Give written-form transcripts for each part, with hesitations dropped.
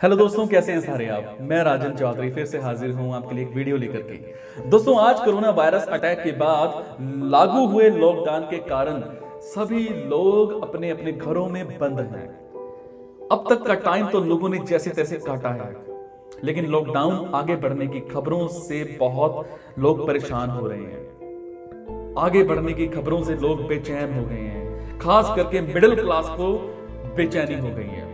Hello दोस्तों, कैसे हैं सारे आप। मैं राजन चौधरी फिर से हाजिर हूं आपके लिए एक वीडियो लेकर के। दोस्तों, आज कोरोना वायरस अटैक के बाद लागू हुए लॉकडाउन के कारण सभी लोग अपने अपने घरों में बंद हैं। अब तक का टाइम तो लोगों ने जैसे तैसे काटा है, लेकिन लॉकडाउन आगे बढ़ने की खबरों से बहुत लोग परेशान हो रहे हैं। आगे बढ़ने की खबरों से लोग बेचैन हो गए हैं। खास करके मिडिल क्लास को बेचैनी हो गई है।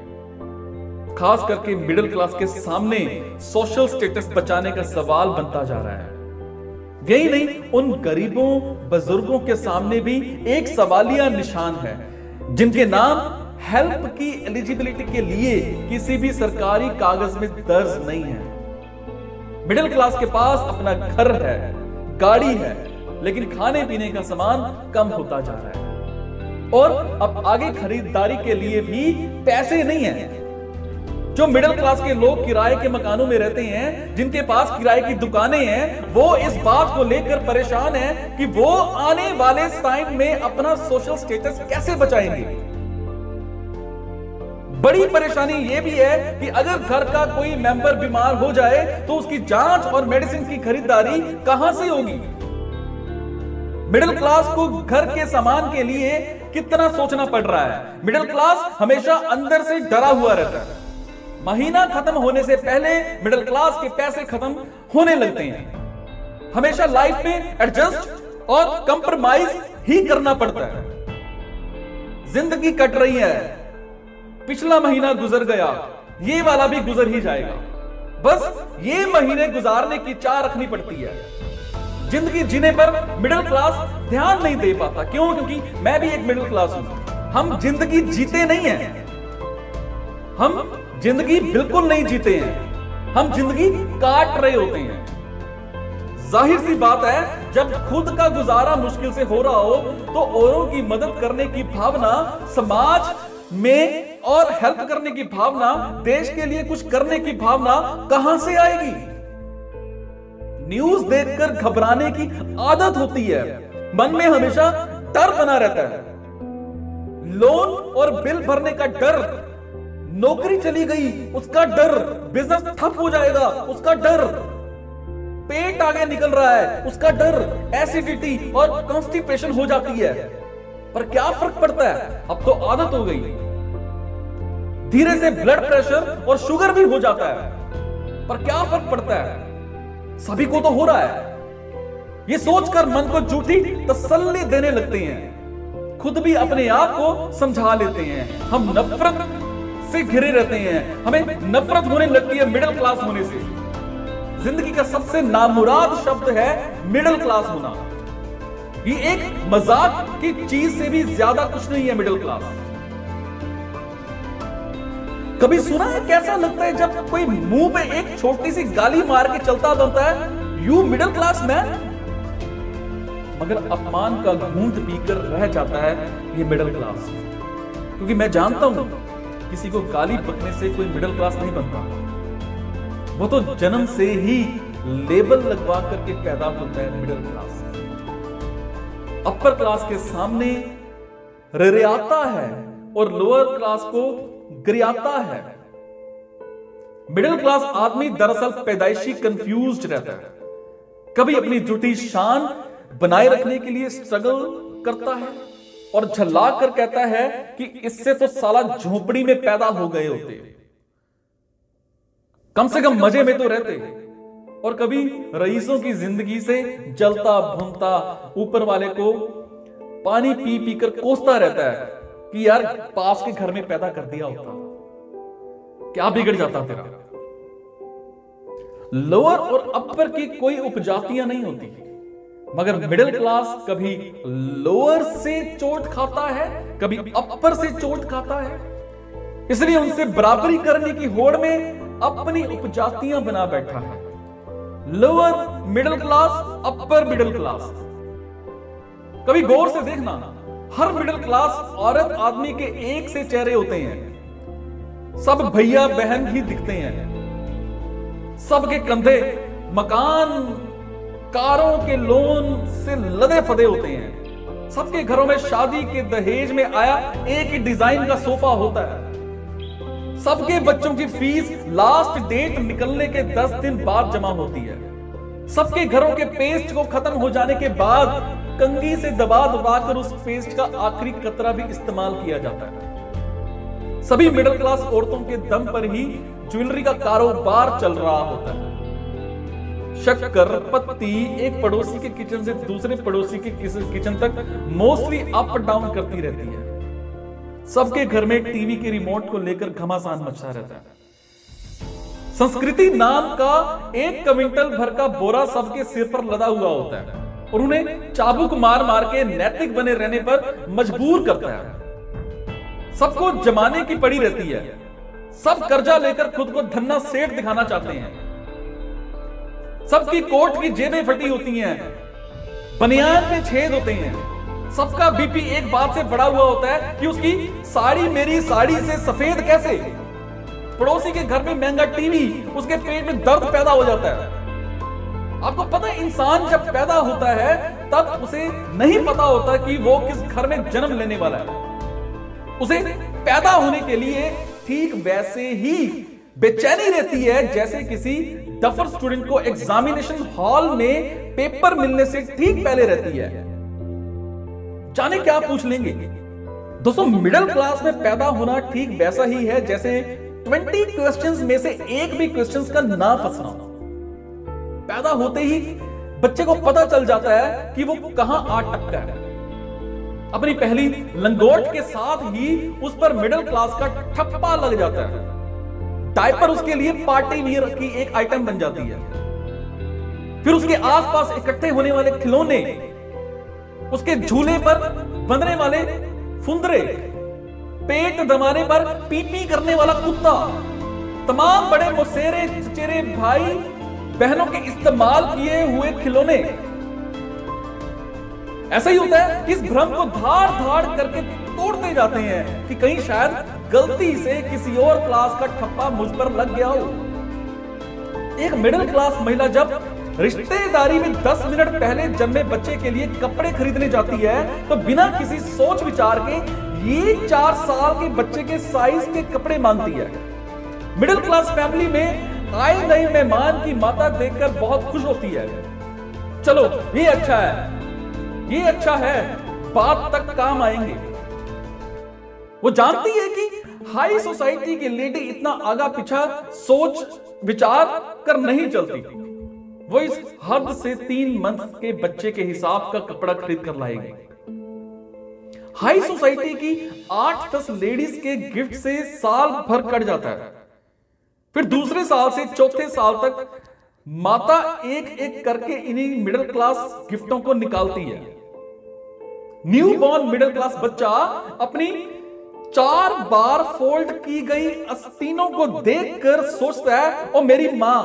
खास करके मिडिल क्लास के सामने सोशल स्टेटस बचाने का सवाल बनता जा रहा है। यही नहीं, उन गरीबों बुजुर्गों के सामने भी एक सवालिया निशान है, जिनके नाम हेल्प की एलिजिबिलिटी के लिए किसी भी सरकारी कागज में दर्ज नहीं है। मिडिल क्लास के पास अपना घर है, गाड़ी है, लेकिन खाने पीने का सामान कम होता जा रहा है और अब आगे खरीदारी के लिए भी पैसे नहीं है। जो मिडिल क्लास के लोग किराए के मकानों में रहते हैं, जिनके पास किराए की दुकानें हैं, वो इस बात को लेकर परेशान हैं कि वो आने वाले टाइम में अपना सोशल स्टेटस कैसे बचाएंगे। बड़ी परेशानी यह भी है कि अगर घर का कोई मेंबर बीमार हो जाए तो उसकी जांच और मेडिसिन की खरीदारी कहां से होगी। मिडिल क्लास को घर के सामान के लिए कितना सोचना पड़ रहा है। मिडिल क्लास हमेशा अंदर से डरा हुआ रहता है। महीना खत्म होने से पहले मिडिल क्लास के पैसे खत्म होने लगते हैं। हमेशा लाइफ में एडजस्ट और कंप्रोमाइज ही करना पड़ता है। जिंदगी कट रही है, पिछला महीना गुजर गया, ये वाला भी गुजर ही जाएगा। बस ये महीने गुजारने की चाह रखनी पड़ती है। जिंदगी जीने पर मिडिल क्लास ध्यान नहीं दे पाता। क्यों? क्योंकि मैं भी एक मिडिल क्लास हूं। हम जिंदगी जीते नहीं हैं, हम जिंदगी बिल्कुल नहीं जीते हैं, हम जिंदगी काट रहे होते हैं। जाहिर सी बात है, जब खुद का गुजारा मुश्किल से हो रहा हो तो औरों की मदद करने की भावना समाज में और हेल्प करने की भावना, देश के लिए कुछ करने की भावना कहां से आएगी। न्यूज देखकर घबराने की आदत होती है, मन में हमेशा डर बना रहता है। लोन और बिल भरने का डर, नौकरी चली गई उसका डर, बिजनेस ठप हो जाएगा उसका डर, पेट आगे निकल रहा है उसका डर, एसिडिटी और कॉन्स्टिपेशन हो जाती है। पर क्या फर्क पड़ता है, अब तो आदत हो गई। धीरे से ब्लड प्रेशर और शुगर भी हो जाता है, पर क्या फर्क पड़ता है, सभी को तो हो रहा है। ये सोचकर मन को झूठी तसल्ली देने लगते हैं, खुद भी अपने आप को समझा लेते हैं। हम नफरत से घिरे रहते हैं, हमें नफरत होने लगती है मिडिल क्लास होने से। जिंदगी का सबसे नामुराद शब्द है मिडिल क्लास होना। ये एक मजाक की चीज से भी ज्यादा कुछ नहीं है मिडिल क्लास। कभी सुना है कैसा लगता है जब कोई मुंह पे एक छोटी सी गाली मार के चलता बनता है, यू मिडिल क्लास मैन, मगर अपमान का घूंट पीकर रह जाता है ये मिडिल क्लास। क्योंकि मैं जानता हूं किसी को गाली बकने से कोई मिडिल क्लास नहीं बनता। वो तो जन्म से ही लेबल लगवा करके पैदा होता है मिडिल क्लास। अपर क्लास के सामने ररियाता है और लोअर क्लास को गरियाता है। मिडिल क्लास आदमी दरअसल पैदाइशी कंफ्यूज्ड रहता है। कभी अपनी झूठी शान बनाए रखने के लिए स्ट्रगल करता है और झल्ला कर कहता है कि इससे तो साला झोपड़ी में पैदा हो गए होते, कम से कम मजे में तो रहते। और कभी रईसों की जिंदगी से जलता भूनता ऊपर वाले को पानी पी पी कर कोसता रहता है कि यार पास के घर में पैदा कर दिया होता, क्या बिगड़ जाता तेरा। लोअर और अपर की कोई उपजातियां नहीं होती, मगर मिडिल क्लास कभी लोअर से चोट खाता है, कभी अपर से चोट खाता है। इसलिए उनसे बराबरी करने की होड़ में अपनी उपजातियां बना बैठा है। Lower middle class, upper middle class. कभी गौर से देखना, हर मिडिल क्लास औरत आदमी के एक से चेहरे होते हैं। सब भैया बहन ही दिखते हैं। सबके कंधे मकान कारों के लोन से लदे फदे होते हैं। सबके घरों में शादी के दहेज में आया एक ही डिजाइन का सोफा होता है। सबके बच्चों की फीस लास्ट डेट निकलने के 10 दिन बाद जमा होती है। सबके घरों के पेस्ट को खत्म हो जाने के बाद कंघी से दबा दबा कर उस पेस्ट का आखिरी कतरा भी इस्तेमाल किया जाता है। सभी मिडिल क्लास औरतों के दम पर ही ज्वेलरी का कारोबार चल रहा होता है। शक्कर पत्ती एक पड़ोसी के किचन से दूसरे पड़ोसी के किचन तक मोस्टली अप डाउन करती रहती है। सबके घर में टीवी के रिमोट को लेकर घमासान मचता रहता है। संस्कृति नाम का 1 क्विंटल भर का बोरा सबके सिर पर लदा हुआ होता है और उन्हें चाबुक मार मार के नैतिक बने रहने पर मजबूर करता है। सबको जमाने की पड़ी रहती है। सब कर्जा लेकर खुद को धन्ना सेठ दिखाना चाहते हैं। सबकी कोट की जेबें फटी होती हैं, बनियान में छेद होते हैं। सबका बीपी एक बात से बढ़ा हुआ होता है कि उसकी साड़ी मेरी साड़ी से सफेद कैसे। पड़ोसी के घर में महंगा टीवी, उसके पेट में दर्द पैदा हो जाता है। आपको पता है, इंसान जब पैदा होता है तब उसे नहीं पता होता कि वो किस घर में जन्म लेने वाला है। उसे पैदा होने के लिए ठीक वैसे ही बेचैनी रहती है जैसे किसी डफर स्टूडेंट को एग्जामिनेशन हॉल में पेपर मिलने से ठीक पहले रहती है। जाने क्या पूछ लेंगे। दोस्तों, मिडिल क्लास में पैदा होना ठीक वैसा ही है जैसे 20 क्वेश्चंस में से एक भी क्वेश्चंस का ना फंसना। पैदा होते ही बच्चे को पता चल जाता है कि वो कहां आ टपका है। अपनी पहली लंगोट के साथ ही उस पर मिडिल क्लास का ठप्पा लग जाता है। डायपर उसके लिए पार्टी वियर की एक आइटम बन जाती है। फिर उसके आसपास इकट्ठे होने वाले खिलौने, उसके झूले पर बंधने वाले फुंदरे, पेट दबाने पर पी करने वाला कुत्ता, तमाम बड़े मुसेरे चचेरे भाई बहनों के इस्तेमाल किए हुए खिलौने। ऐसा ही होता है। इस भ्रम को धाड़ धाड़ करके तोड़ते जाते हैं कि कहीं शायद गलती से किसी और क्लास का ठप्पा मुझ पर लग गया हो। एक मिडिल क्लास महिला जब रिश्तेदारी में 10 मिनट पहले जन्मे बच्चे के लिए कपड़े खरीदने जाती है तो बिना किसी सोच विचार के ये 4 साल के बच्चे के साइज के कपड़े मांगती है। मिडिल क्लास फैमिली में आए नए मेहमान की माता देखकर बहुत खुश होती है। चलो, ये अच्छा है, ये अच्छा है, बात तक काम आएंगे। वो जानती है कि हाई सोसाइटी की लेडी इतना आगा पीछा सोच विचार कर नहीं चलती। वो इस हद से 3 मंथ के बच्चे के हिसाब का कपड़ा खरीद कर लाएगी। हाई सोसाइटी की 8-10 लेडीज के गिफ्ट से साल भर कट जाता है। फिर दूसरे साल से चौथे साल तक माता एक एक करके इन्हीं मिडिल क्लास गिफ्टों को निकालती है। न्यू बॉर्न मिडिल क्लास बच्चा अपनी 4 बार फोल्ड की गई आस्तीनों को देखकर सोचता है, ओ मेरी मां,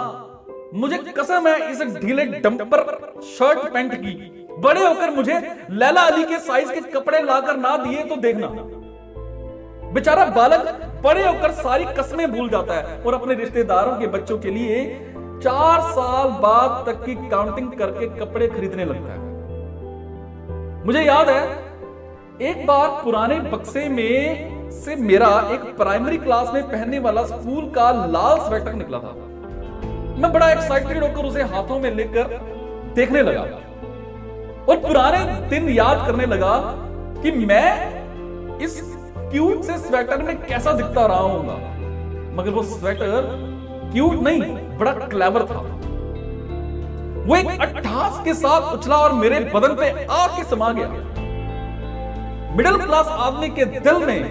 मुझे कसम है इस ढीले डंपर शर्ट पैंट की, बड़े होकर मुझे लैला अली के साइज के कपड़े लाकर ना दिए तो देखना। बेचारा बालक बड़े होकर सारी कस्में भूल जाता है और अपने रिश्तेदारों के बच्चों के लिए 4 साल बाद तक की काउंटिंग करके कपड़े खरीदने लगता है। मुझे याद है, एक बार पुराने बक्से में से मेरा एक प्राइमरी क्लास में पहनने वाला स्कूल का लाल स्वेटर निकला था। मैं बड़ा एक्साइटेड होकर उसे हाथों में लेकर देखने लगा और पुराने दिन याद करने लगा कि मैं इस क्यूट से स्वेटर में कैसा दिखता रहा हूंगा। मगर वो स्वेटर क्यूट नहीं, बड़ा क्लेवर था। वो एक अट्ठास के साथ उछला और मेरे बदन पे आके समा गया। मिडिल क्लास आदमी के दिल में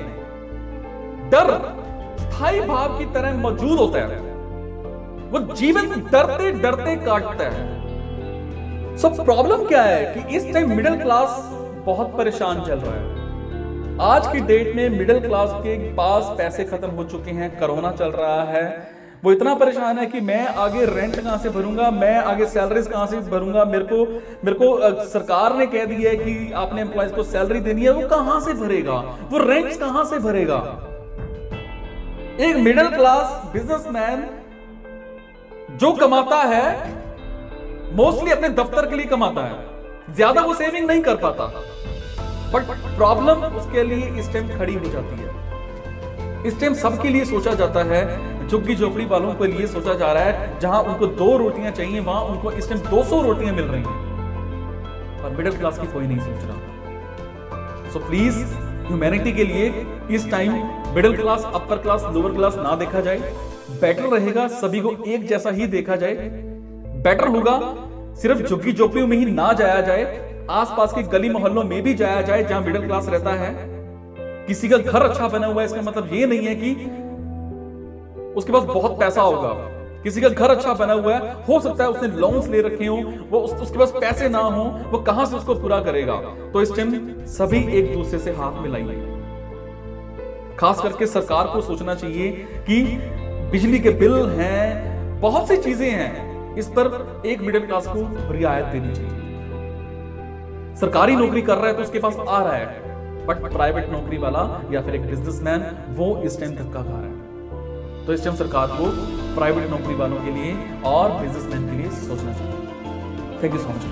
डर स्थायी भाव की तरह मौजूद होता है। वो जीवन डरते डरते काटता है। सो प्रॉब्लम क्या है कि इस टाइम मिडिल क्लास बहुत परेशान चल रहा है। आज की डेट में मिडिल क्लास के पास पैसे खत्म हो चुके हैं, कोरोना चल रहा है। वो इतना परेशान है कि मैं आगे रेंट कहां से भरूंगा, मैं आगे सैलरीज कहां से भरूंगा। मेरे को सरकार ने कह दिया है कि आपने एम्प्लॉयज को सैलरी देनी है, वो कहां से भरेगा, वो रेंट्स कहां से भरेगा। एक मिडिल क्लास बिजनेसमैन जो कमाता है मोस्टली अपने दफ्तर के लिए कमाता है, ज्यादा वो सेविंग नहीं कर पाता। बट प्रॉब्लम उसके लिए इस टाइम खड़ी हो जाती है। इस टाइम सबके लिए सोचा जाता है, झुग्गी झोपड़ी वालों के लिए सोचा जा रहा है, जहां उनको 2 रोटियां चाहिए वहां उनको इस टाइम 200 रोटियां मिल रही हैं, और मिडिल क्लास की कोई नहीं सोच रहा। सो प्लीज ह्यूमैनिटी के लिए इस time middle class, upper class, lower class ना देखा जाए। बेटर रहेगा सभी को एक जैसा ही देखा जाए। बेटर होगा सिर्फ झुग्गी झोपड़ियों में ही ना जाया जाए, आसपास के गली मोहल्लों में भी जाया जाए जहां मिडिल क्लास रहता है। किसी का घर अच्छा बना हुआ है इसका मतलब ये नहीं है कि उसके पास बहुत पैसा होगा। किसी का घर अच्छा बना हुआ है, हो सकता है उसने लोन्स ले रखे हो, वो उसके पास पैसे ना हो, वो कहां से उसको पूरा करेगा। तो इस टाइम सभी एक दूसरे से हाथ मिलाइए। खास करके सरकार को सोचना चाहिए कि बिजली के बिल हैं, बहुत सी चीजें हैं, इस पर एक मिडिल क्लास को रियायत देनी चाहिए। सरकारी नौकरी कर रहा है तो उसके पास आ रहा है, बट प्राइवेट नौकरी वाला या फिर एक बिजनेसमैन वो इस टाइम धक्का खा रहा है। तो इस टाइम सरकार को प्राइवेट नौकरी वालों के लिए और बिजनेसमैन के लिए सोचना चाहिए। Thank you so much.